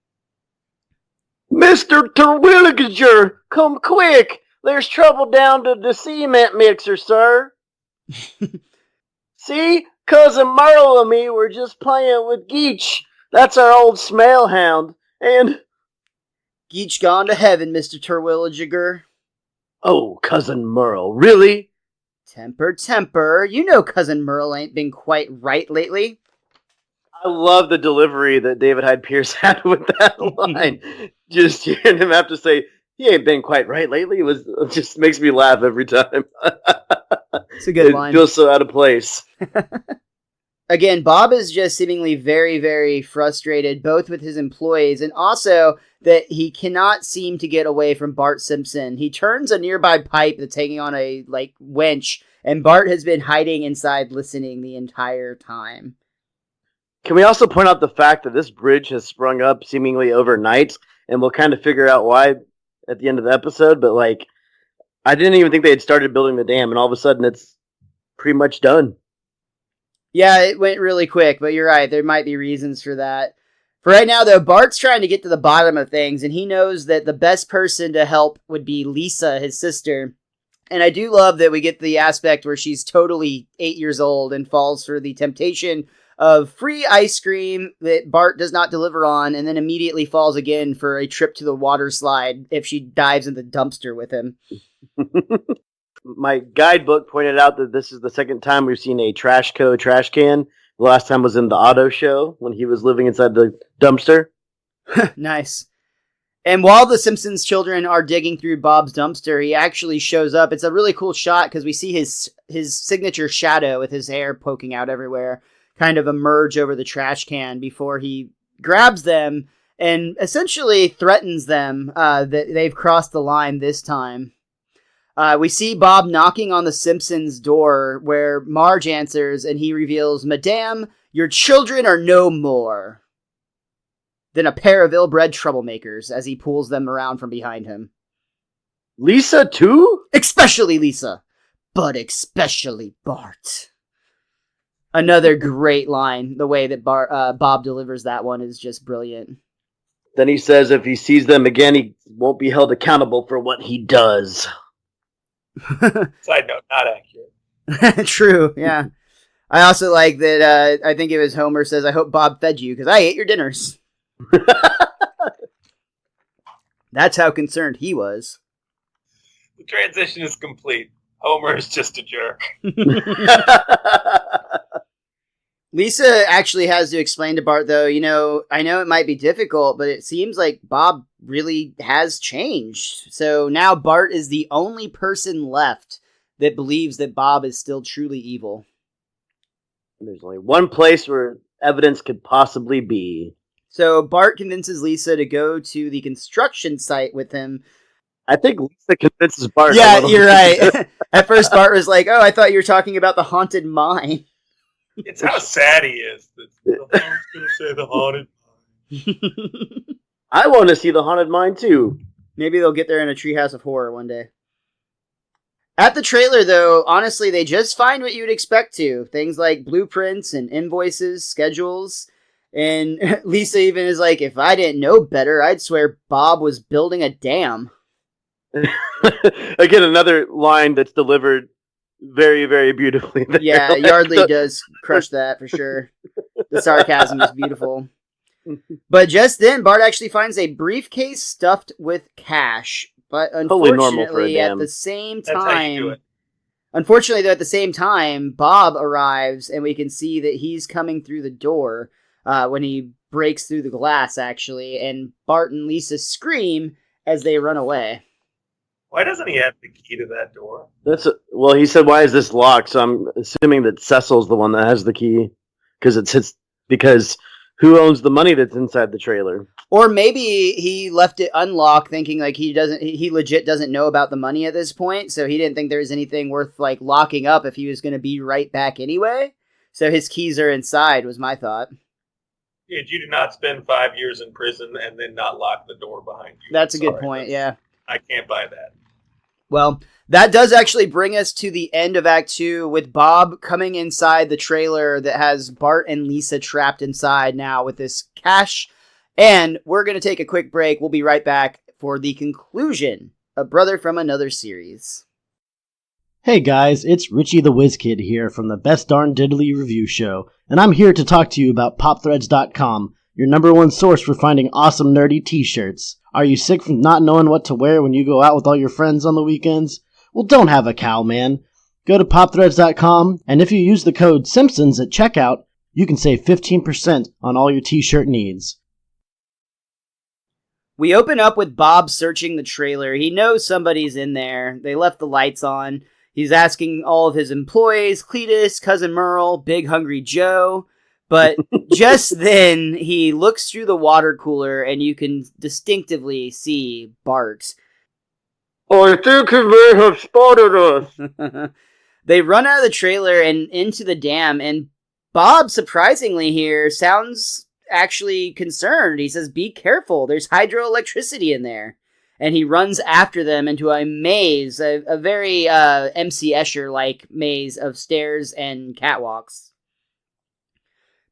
Mr. Terwilliger, come quick! There's trouble down to the cement mixer, sir. See? Cousin Merle and me were just playing with Geach. That's our old smell hound. And... Geach gone to heaven, Mr. Terwilliger. Oh, Cousin Merle, really? Temper. You know Cousin Merle ain't been quite right lately. I love the delivery that David Hyde Pierce had with that line. Just hearing him have to say, he ain't been quite right lately, it just makes me laugh every time. It's a good line. It feels so out of place. Again, Bob is just seemingly very, very frustrated, both with his employees and also that he cannot seem to get away from Bart Simpson. He turns a nearby pipe that's hanging on a, winch, and Bart has been hiding inside listening the entire time. Can we also point out the fact that this bridge has sprung up seemingly overnight, and we'll kind of figure out why at the end of the episode, but, I didn't even think they had started building the dam, and all of a sudden it's pretty much done. Yeah, it went really quick, but you're right. There might be reasons for that. For right now, though, Bart's trying to get to the bottom of things, and he knows that the best person to help would be Lisa, his sister. And I do love that we get the aspect where she's totally 8 years old and falls for the temptation of free ice cream that Bart does not deliver on, and then immediately falls again for a trip to the water slide if she dives in the dumpster with him. My guidebook pointed out that this is the second time we've seen a trash can. The last time was in the auto show when he was living inside the dumpster. Nice. And while the Simpsons children are digging through Bob's dumpster, he actually shows up. It's a really cool shot because we see his signature shadow with his hair poking out everywhere kind of emerge over the trash can before he grabs them and essentially threatens them that they've crossed the line this time. We see Bob knocking on the Simpsons' door where Marge answers and he reveals, "Madame, your children are no more than a pair of ill-bred troublemakers," as he pulls them around from behind him. Lisa, too? Especially Lisa, but especially Bart. Another great line. The way that Bob delivers that one is just brilliant. Then he says if he sees them again, he won't be held accountable for what he does. Side note, not accurate. True, yeah. I also like that, I think it was Homer says, "I hope Bob fed you, because I ate your dinners." That's how concerned he was. The transition is complete. Homer is just a jerk. Lisa actually has to explain to Bart, though, I know it might be difficult, but it seems like Bob really has changed. So now Bart is the only person left that believes that Bob is still truly evil. There's only one place where evidence could possibly be. So Bart convinces Lisa to go to the construction site with him. I think Lisa convinces Bart. Yeah, you're right. At first, Bart was like, "Oh, I thought you were talking about the haunted mine." It's how sad he is. The home's going to say the haunted mine. I want to see the haunted mine, too. Maybe they'll get there in a treehouse of horror one day. At the trailer, though, honestly, they just find what you'd expect to. Things like blueprints and invoices, schedules. And Lisa even is like, "If I didn't know better, I'd swear Bob was building a dam." Again, another line that's delivered very, very beautifully. There. Yeah, Yardley does crush that for sure. The sarcasm is beautiful. But just then, Bart actually finds a briefcase stuffed with cash. But unfortunately, at the same time, at the same time, Bob arrives and we can see that he's coming through the door when he breaks through the glass, actually. And Bart and Lisa scream as they run away. Why doesn't he have the key to that door? Well, he said, "Why is this locked?" So I'm assuming that Cecil's the one that has the key because who owns the money that's inside the trailer? Or maybe he left it unlocked, thinking like he legit doesn't know about the money at this point, so he didn't think there was anything worth locking up if he was going to be right back anyway. So his keys are inside, was my thought. You do not spend 5 years in prison and then not lock the door behind you. That's a good point, yeah. I can't buy that. Well, that does actually bring us to the end of Act 2 with Bob coming inside the trailer that has Bart and Lisa trapped inside now with this cash. And we're going to take a quick break. We'll be right back for the conclusion of Brother from Another Series. Hey guys, it's Richie the Whiz Kid here from the Best Darn Diddly Review Show, and I'm here to talk to you about PopThreads.com, your number one source for finding awesome nerdy t-shirts. Are you sick from not knowing what to wear when you go out with all your friends on the weekends? Well, don't have a cow, man. Go to PopThreads.com, and if you use the code Simpsons at checkout, you can save 15% on all your t-shirt needs. We open up with Bob searching the trailer. He knows somebody's in there. They left the lights on. He's asking all of his employees, Cletus, Cousin Merle, Big Hungry Joe. But just then, he looks through the water cooler and you can distinctively see Bart. I think he may have spotted us. They run out of the trailer and into the dam, and Bob, surprisingly here, sounds actually concerned. He says, be careful, there's hydroelectricity in there. And he runs after them into a maze, a very MC Escher-like maze of stairs and catwalks.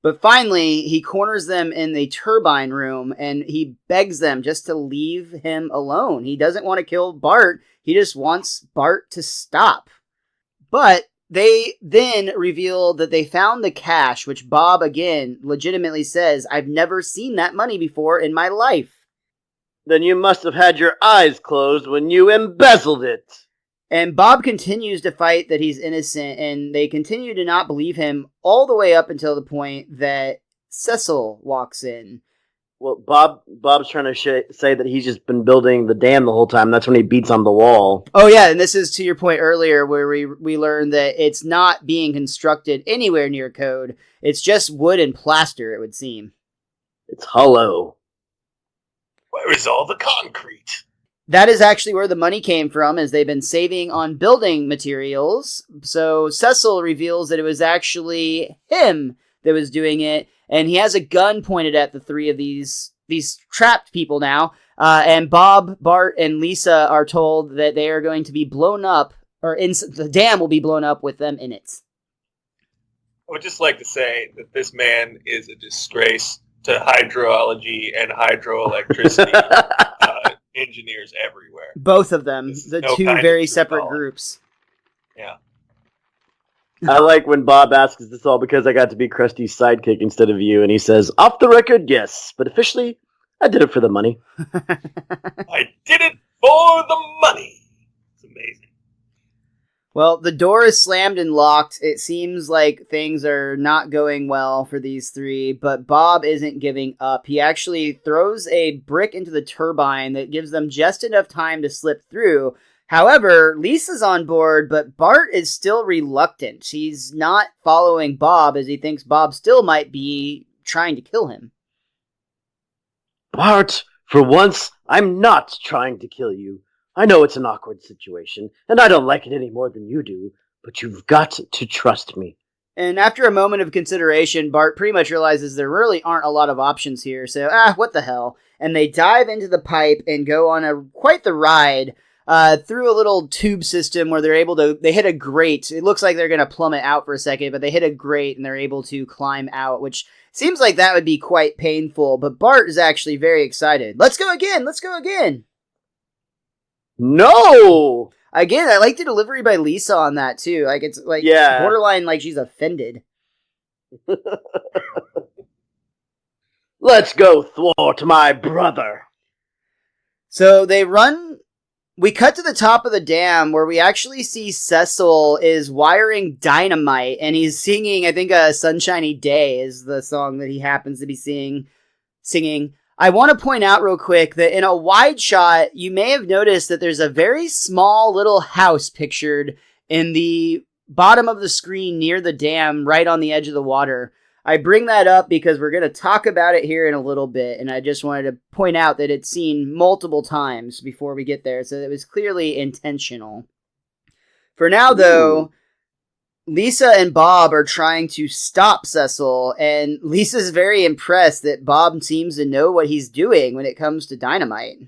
But finally, he corners them in the turbine room, and he begs them just to leave him alone. He doesn't want to kill Bart. He just wants Bart to stop. But they then reveal that they found the cash, which Bob, again, legitimately says, I've never seen that money before in my life. Then you must have had your eyes closed when you embezzled it. And Bob continues to fight that he's innocent, and they continue to not believe him all the way up until the point that Cecil walks in. Well, Bob's trying to say that he's just been building the dam the whole time. That's when he beats on the wall. Oh yeah, and this is to your point earlier where we learned that it's not being constructed anywhere near code. It's just wood and plaster, it would seem. It's hollow. Where is all the concrete? That is actually where the money came from, as they've been saving on building materials. So Cecil reveals that it was actually him that was doing it, and he has a gun pointed at the three of these trapped people now. And Bob, Bart, and Lisa are told that they are going to be blown up, or the dam will be blown up with them in it. I would just like to say that this man is a disgrace to hydrology and hydroelectricity engineers everywhere. Both of them, the two very separate groups. Yeah. I like when Bob asks, is this all because I got to be Krusty's sidekick instead of you? And he says, off the record, yes. But officially, I did it for the money. I did it for the money. It's amazing. Well, the door is slammed and locked. It seems like things are not going well for these three, but Bob isn't giving up. He actually throws a brick into the turbine that gives them just enough time to slip through. However, Lisa's on board, but Bart is still reluctant. He's not following Bob as he thinks Bob still might be trying to kill him. Bart, for once, I'm not trying to kill you. I know it's an awkward situation, and I don't like it any more than you do, but you've got to trust me. And after a moment of consideration, Bart pretty much realizes there really aren't a lot of options here, so what the hell. And they dive into the pipe and go on quite the ride through a little tube system where they hit a grate. It looks like they're going to plummet out for a second, but they hit a grate and they're able to climb out, which seems like that would be quite painful, but Bart is actually very excited. Let's go again! Let's go again! No! Again, I like the delivery by Lisa on that, too. Like, it's like borderline like she's offended. Let's go thwart my brother. So we cut to the top of the dam where we actually see Cecil is wiring dynamite, and he's singing, I think, Sunshiny Day is the song that he happens to be singing. I want to point out real quick that in a wide shot, you may have noticed that there's a very small little house pictured in the bottom of the screen near the dam, right on the edge of the water. I bring that up because we're going to talk about it here in a little bit, and I just wanted to point out that it's seen multiple times before we get there, so it was clearly intentional. For now, though, Lisa and Bob are trying to stop Cecil, and Lisa's very impressed that Bob seems to know what he's doing when it comes to dynamite.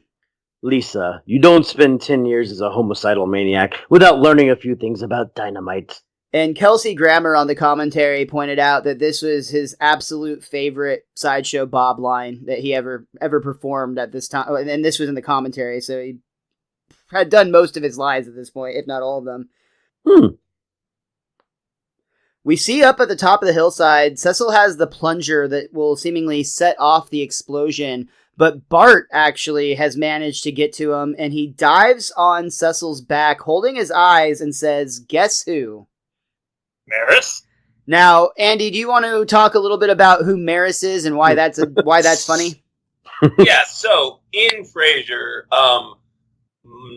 Lisa, you don't spend 10 years as a homicidal maniac without learning a few things about dynamite. And Kelsey Grammer on the commentary pointed out that this was his absolute favorite Sideshow Bob line that he ever performed at this time. And this was in the commentary, so he had done most of his lines at this point, if not all of them. We see up at the top of the hillside, Cecil has the plunger that will seemingly set off the explosion, but Bart actually has managed to get to him, and he dives on Cecil's back, holding his eyes, and says, "Guess who?" Maris? Now, Andy, do you want to talk a little bit about who Maris is and why that's funny? Yeah, so in Fraiser,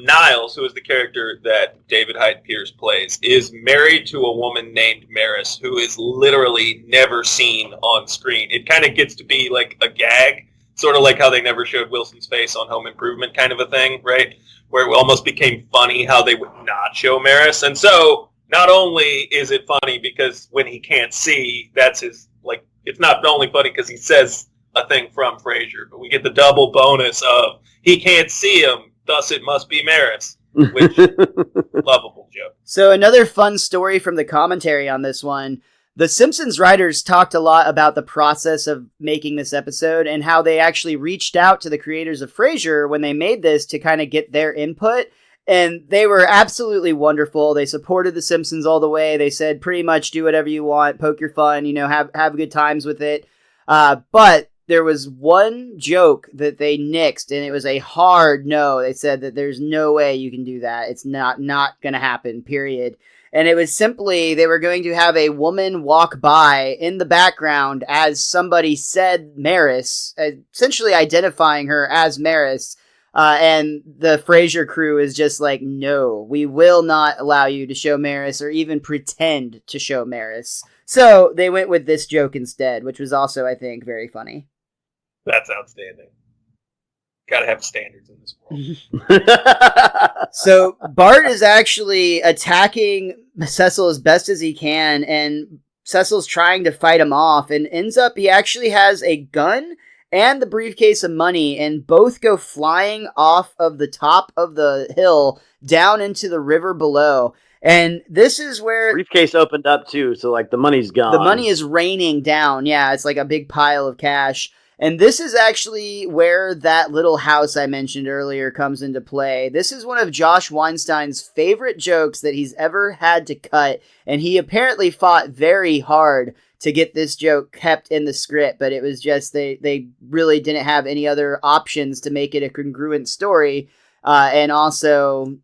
Niles, who is the character that David Hyde Pierce plays, is married to a woman named Maris, who is literally never seen on screen. It kind of gets to be like a gag, sort of like how they never showed Wilson's face on Home Improvement kind of a thing, right? Where it almost became funny how they would not show Maris. And so not only is it funny because when he can't see, that's his, like, it's not only funny because he says a thing from Frasier, but we get the double bonus of he can't see him, thus it must be Maris, which, lovable joke. So another fun story from the commentary on this one, the Simpsons writers talked a lot about the process of making this episode and how they actually reached out to the creators of Frasier when they made this to kind of get their input. And they were absolutely wonderful. They supported The Simpsons all the way. They said pretty much do whatever you want, poke your fun, have good times with it. But there was one joke that they nixed, and it was a hard no. They said that there's no way you can do that. It's not going to happen, period. And it was simply they were going to have a woman walk by in the background as somebody said Maris, essentially identifying her as Maris. And the Frasier crew is just like, no, we will not allow you to show Maris or even pretend to show Maris. So they went with this joke instead, which was also, I think, very funny. That's outstanding. Gotta have standards in this world. So Bart is actually attacking Cecil as best as he can, and Cecil's trying to fight him off, and ends up he actually has a gun and the briefcase of money, and both go flying off of the top of the hill down into the river below. And this is where briefcase opened up too, so like the money's gone. The money is raining down. Yeah, it's like a big pile of cash. And this is actually where that little house I mentioned earlier comes into play. This is one of Josh Weinstein's favorite jokes that he's ever had to cut, and he apparently fought very hard to get this joke kept in the script, but it was just they really didn't have any other options to make it a congruent story, and also,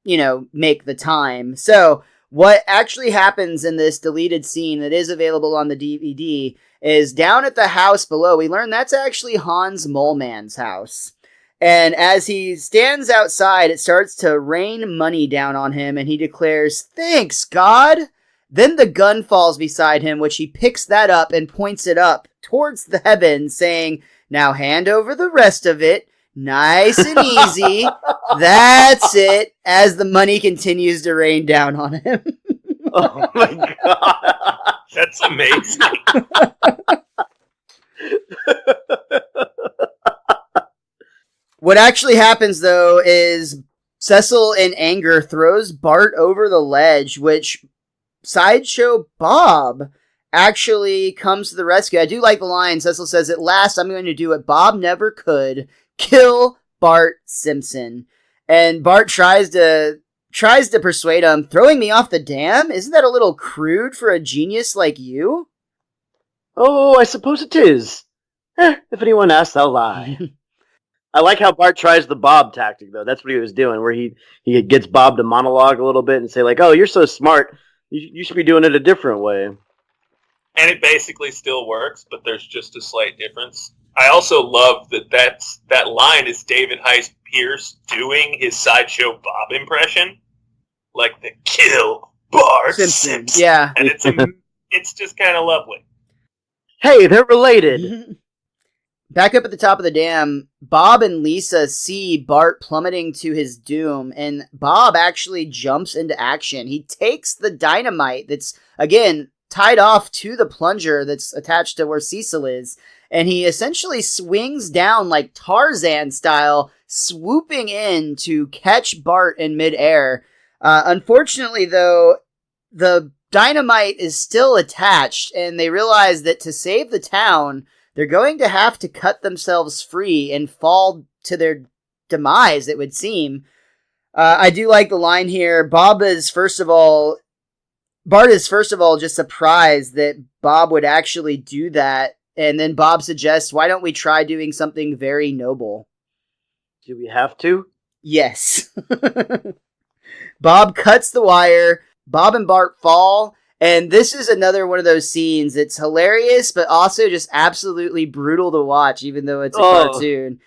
make the time. So what actually happens in this deleted scene that is available on the DVD is down at the house below, we learn that's actually Hans Moleman's house. And as he stands outside, it starts to rain money down on him, and he declares, "Thanks, God!" Then the gun falls beside him, which he picks that up and points it up towards the heavens, saying, "Now hand over the rest of it. Nice and easy. That's it," as the money continues to rain down on him. Oh my God. That's amazing. What actually happens, though, is Cecil, in anger, throws Bart over the ledge, which Sideshow Bob actually comes to the rescue. I do like the line. Cecil says, "At last, I'm going to do what Bob never could. Kill Bart Simpson." And Bart tries to persuade him, "Throwing me off the dam? Isn't that a little crude for a genius like you?" Oh, I suppose it is. If anyone asks, I'll lie. I like how Bart tries the Bob tactic, though. That's what he was doing, where he gets Bob to monologue a little bit and say, like, "Oh, you're so smart. You should be doing it a different way." And it basically still works, but there's just a slight difference. I also love that line is David Hyde Pierce doing his Sideshow Bob impression. Like the kill Bart Simpson. Yeah. And it's just kind of lovely. Hey, they're related. Back up at the top of the dam, Bob and Lisa see Bart plummeting to his doom, and Bob actually jumps into action. He takes the dynamite that's, again, tied off to the plunger that's attached to where Cecil is, and he essentially swings down like Tarzan style, swooping in to catch Bart in midair. Unfortunately, though, the dynamite is still attached, and they realize that to save the town, they're going to have to cut themselves free and fall to their demise, it would seem. I do like the line here. Bart is first of all just surprised that Bob would actually do that. And then Bob suggests, why don't we try doing something very noble? Do we have to? Yes. Bob cuts the wire. Bob and Bart fall. And this is another one of those scenes. It's hilarious, but also just absolutely brutal to watch, even though it's a cartoon.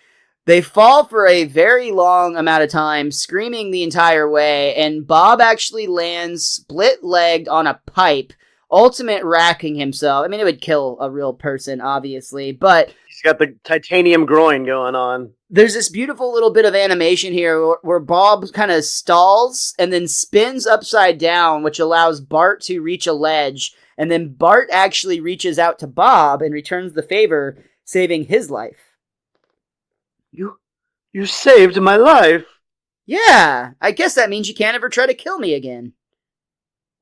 They fall for a very long amount of time, screaming the entire way, and Bob actually lands split-legged on a pipe, ultimate racking himself. I mean, it would kill a real person, obviously, but He's got the titanium groin going on. there's this beautiful little bit of animation here where Bob kind of stalls and then spins upside down, which allows Bart to reach a ledge. And then Bart actually reaches out to Bob and returns the favor, saving his life. You saved my life. Yeah, I guess that means you can't ever try to kill me again.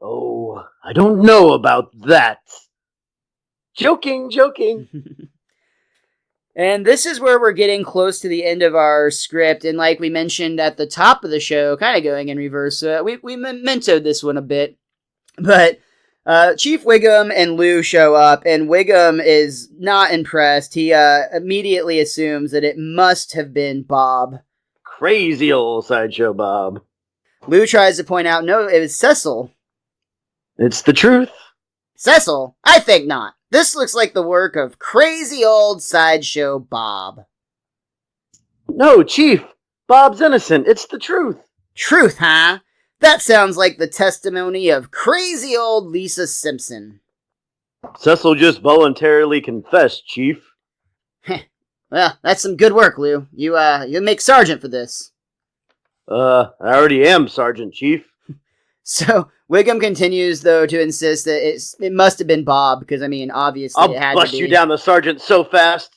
Oh, I don't know about that. Joking. And this is where we're getting close to the end of our script. And like we mentioned at the top of the show, kind of going in reverse, we mementoed this one a bit. But Chief Wiggum and Lou show up, and Wiggum is not impressed. He immediately assumes that it must have been Bob. Crazy old Sideshow Bob. Lou tries to point out, no, it was Cecil. It's the truth. Cecil? I think not. This looks like the work of crazy old Sideshow Bob. No, Chief. Bob's innocent. It's the truth. Truth, huh? That sounds like the testimony of crazy old Lisa Simpson. Cecil just voluntarily confessed, Chief. Well, that's some good work, Lou. You make sergeant for this. I already am, Sergeant Chief. So, Wiggum continues, though, to insist that it must have been Bob, because, I mean, obviously it had to be. I'll bust you down the sergeant so fast.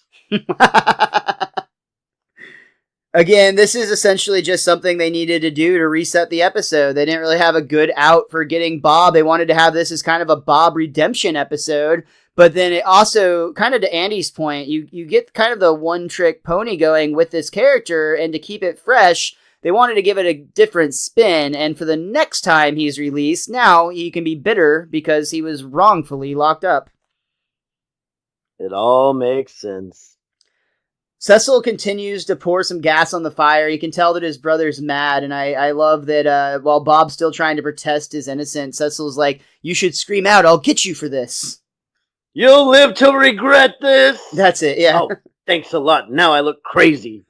Again, this is essentially just something they needed to do to reset the episode. They didn't really have a good out for getting Bob. They wanted to have this as kind of a Bob redemption episode. But then it also, kind of to Andy's point, you get kind of the one-trick pony going with this character, and to keep it fresh, they wanted to give it a different spin, and for the next time he's released, now he can be bitter because he was wrongfully locked up. It all makes sense. Cecil continues to pour some gas on the fire. You can tell that his brother's mad, and I love that while Bob's still trying to protest his innocence, Cecil's like, you should scream out, I'll get you for this. You'll live to regret this. That's it, yeah. Oh, thanks a lot. Now I look crazy.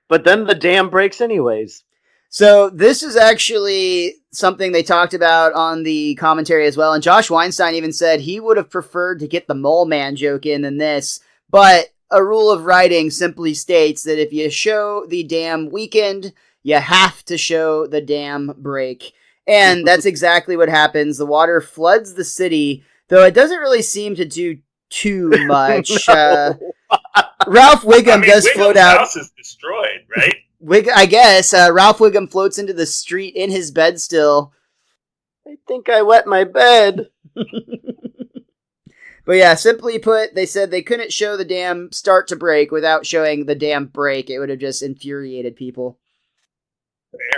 But then the dam breaks anyways. So this is actually something they talked about on the commentary as well, and Josh Weinstein even said he would have preferred to get the Mole Man joke in than this, but a rule of writing simply states that if you show the dam weakened, you have to show the dam break. And that's exactly what happens. The water floods the city, though it doesn't really seem to do too much. Ralph Wiggum does float out. House is destroyed, right? I guess Ralph Wiggum floats into the street in his bed still. I think I wet my bed. But yeah, simply put, they said they couldn't show the dam start to break without showing the dam break. It would have just infuriated people.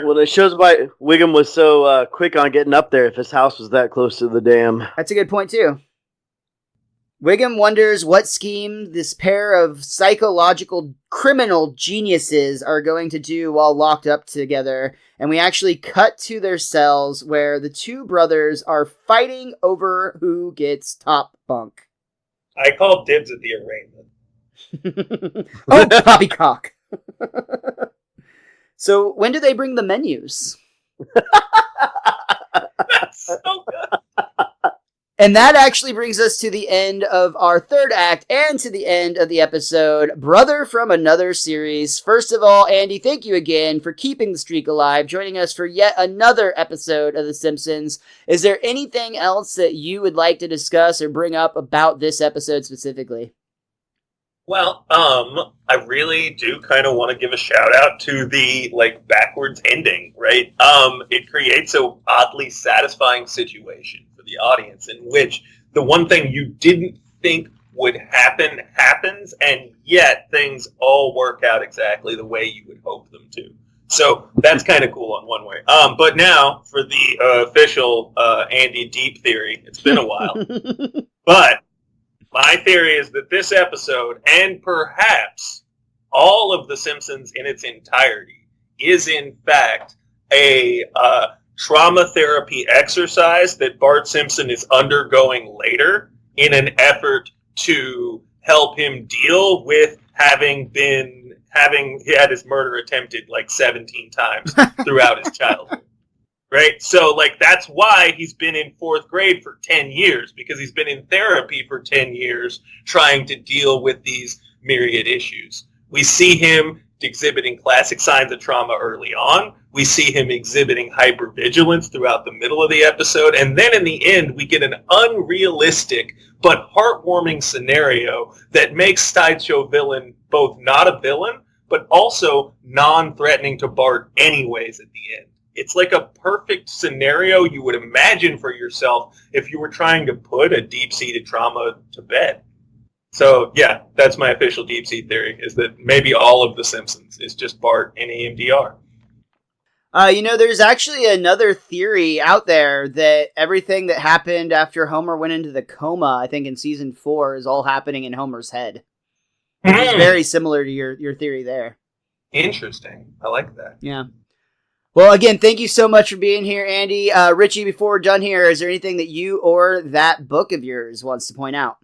Well, it shows why Wiggum was so quick on getting up there if his house was that close to the dam. That's a good point, too. Wiggum wonders what scheme this pair of psychological criminal geniuses are going to do while locked up together, and we actually cut to their cells where the two brothers are fighting over who gets top bunk. I called dibs at the arraignment. Oh, poppycock. So, when do they bring the menus? That's so good. And that actually brings us to the end of our third act and to the end of the episode, Brother from Another Series. First of all, Andy, thank you again for keeping the streak alive, joining us for yet another episode of The Simpsons. Is there anything else that you would like to discuss or bring up about this episode specifically? Well, I really do kind of want to give a shout out to the backwards ending, right? It creates a oddly satisfying situation for the audience in which the one thing you didn't think would happen happens, and yet things all work out exactly the way you would hope them to. So that's kind of cool on one way. But now for the official Andy Deep theory. It's been a while, but my theory is that this episode, and perhaps all of The Simpsons in its entirety, is in fact a trauma therapy exercise that Bart Simpson is undergoing later in an effort to help him deal with having had his murder attempted 17 times throughout his childhood. Right? So, that's why he's been in fourth grade for 10 years, because he's been in therapy for 10 years trying to deal with these myriad issues. We see him exhibiting classic signs of trauma early on. We see him exhibiting hypervigilance throughout the middle of the episode. And then in the end, we get an unrealistic but heartwarming scenario that makes Sideshow Villain both not a villain, but also non-threatening to Bart anyways at the end. It's like a perfect scenario you would imagine for yourself if you were trying to put a deep-seated trauma to bed. So, yeah, that's my official deep-seat theory, is that maybe all of The Simpsons is just Bart and EMDR. There's actually another theory out there that everything that happened after Homer went into the coma, I think in season 4, is all happening in Homer's head. Which is very similar to your theory there. Interesting. I like that. Yeah. Well, again, thank you so much for being here, Andy. Richie, before we're done here, is there anything that you or that book of yours wants to point out?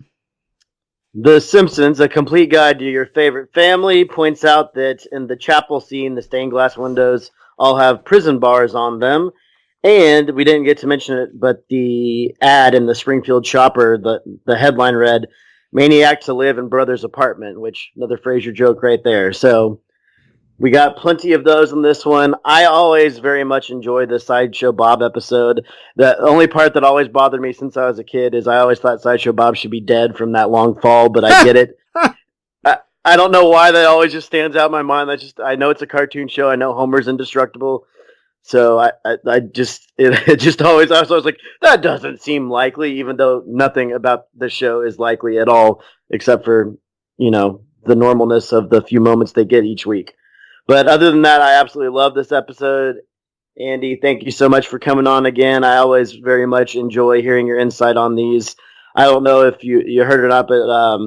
The Simpsons, A Complete Guide to Your Favorite Family, points out that in the chapel scene, the stained glass windows all have prison bars on them. And we didn't get to mention it, but the ad in the Springfield Shopper, the headline read, "Maniac to live in brother's apartment," which another Fraiser joke right there. So we got plenty of those in this one. I always very much enjoy the Sideshow Bob episode. The only part that always bothered me since I was a kid is I always thought Sideshow Bob should be dead from that long fall, but I get it. I don't know why that always just stands out in my mind. I know it's a cartoon show. I know Homer's indestructible. So I just always, I was always like, that doesn't seem likely, even though nothing about the show is likely at all, except for, the normalness of the few moments they get each week. But other than that, I absolutely love this episode. Andy, thank you so much for coming on again. I always very much enjoy hearing your insight on these. I don't know if you heard it or not, but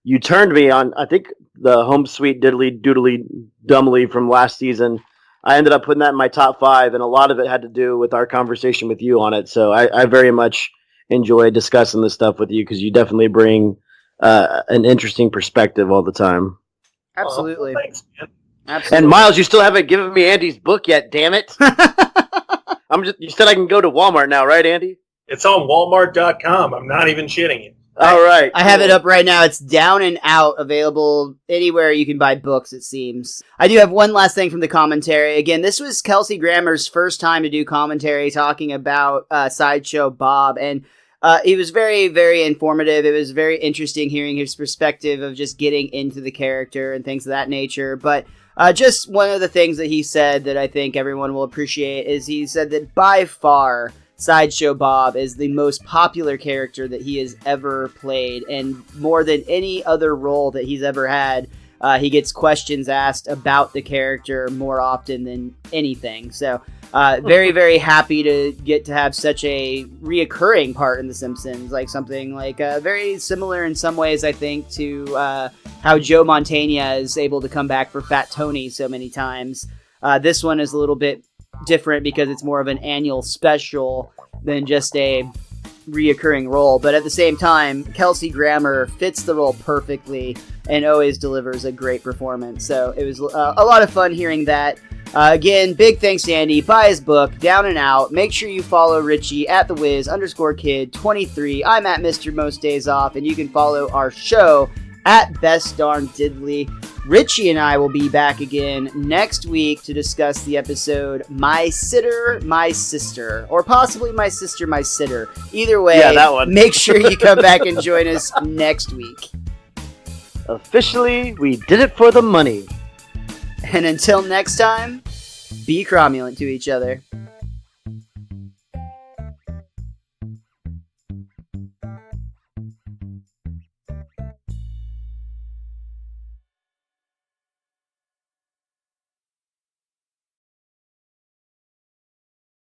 you turned me on, I think, the Home Sweet Diddly Doodly Dumbly from last season. I ended up putting that in my top 5, and a lot of it had to do with our conversation with you on it. So I very much enjoy discussing this stuff with you, because you definitely bring an interesting perspective all the time. Absolutely. Oh, thanks, man. Absolutely. And Miles, you still haven't given me Andy's book yet, damn it. You said I can go to Walmart now, right, Andy? It's on Walmart.com. I'm not even shitting you. All right. I have it up right now. It's down and out, available anywhere you can buy books, it seems. I do have one last thing from the commentary. Again, this was Kelsey Grammer's first time to do commentary talking about Sideshow Bob, and it was very, very informative. It was very interesting hearing his perspective of just getting into the character and things of that nature. But just one of the things that he said that I think everyone will appreciate is he said that by far Sideshow Bob is the most popular character that he has ever played, and more than any other role that he's ever had, he gets questions asked about the character more often than anything. So very, very happy to get to have such a reoccurring part in The Simpsons, like something like very similar in some ways, I think, to how Joe Mantegna is able to come back for Fat Tony so many times. This one is a little bit different because it's more of an annual special than just a reoccurring role, but at the same time, Kelsey Grammer fits the role perfectly and always delivers a great performance. So it was a lot of fun hearing that. Again, big thanks to Andy. Buy his book, Down and Out. Make sure you follow Richie at @thewiz_kid23. I'm at Mr. Most Days Off, and you can follow our show at Best Darn Diddly. Richie and I will be back again next week to discuss the episode My Sitter, My Sister, or possibly My Sister, My Sitter. Either way, that one. Make sure you come back and join us next week. Officially, we did it for the money. And until next time, be cromulent to each other.